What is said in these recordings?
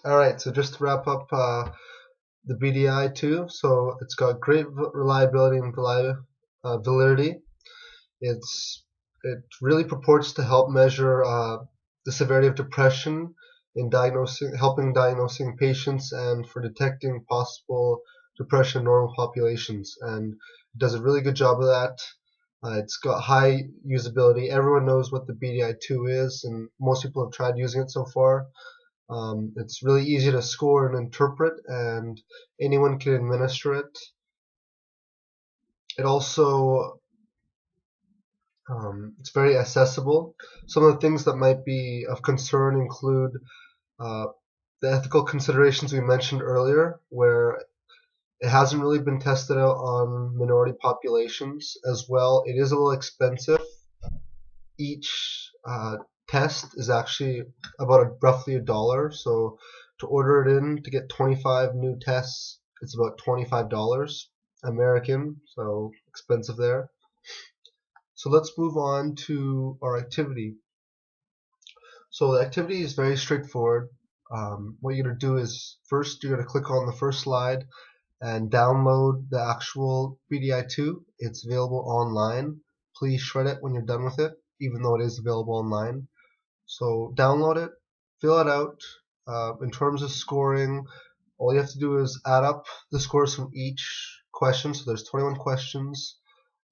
All right, so just to wrap up the BDI-2, so it's got great reliability and validity. It really purports to help measure the severity of depression in helping diagnosing patients and for detecting possible depression in normal populations, and it does a really good job of that. It's got high usability. Everyone knows what the BDI-2 is, and most people have tried using it so far. It's really easy to score and interpret, and anyone can administer it. It also it's very accessible. Some of the things that might be of concern include uh, the ethical considerations we mentioned earlier, where it hasn't really been tested out on minority populations as well. It is a little expensive. Each test is actually about roughly $1. So to order it in to get 25 new tests, it's about $25 American, so expensive there. So let's move on to our activity. So the activity is very straightforward. What you're going to do is first you're going to click on the first slide and download the actual BDI-2. It's available online. Please shred it when you're done with it, even though it is available online. So download it, fill it out. In terms of scoring, all you have to do is add up the scores from each question. So there's 21 questions.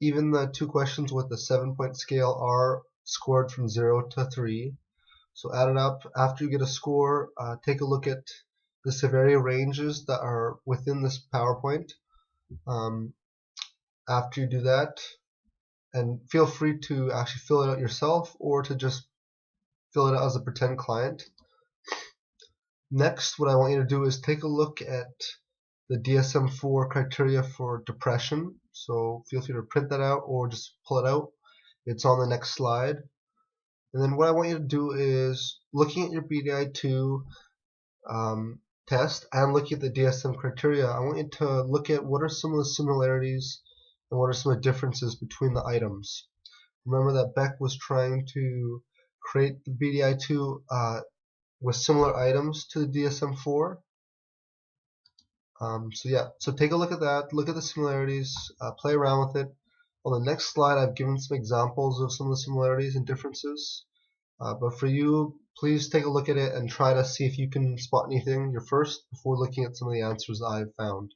Even the two questions with the 7-point scale are scored from 0 to 3. So add it up. After you get a score, take a look at the severity ranges that are within this PowerPoint. After you do that, and feel free to actually fill it out yourself or to just fill it out as a pretend client. Next, what I want you to do is take a look at the DSM-4 criteria for depression. So feel free to print that out or just pull it out. It's on the next slide. And then what I want you to do is, looking at your BDI-2 test and looking at the DSM criteria, I want you to look at what are some of the similarities and what are some of the differences between the items. Remember that Beck was trying to create the BDI-2 with similar items to the DSM-4. So take a look at that, look at the similarities, play around with it. On the next slide, I've given some examples of some of the similarities and differences. But for you, please take a look at it and try to see if you can spot anything first before looking at some of the answers I've found.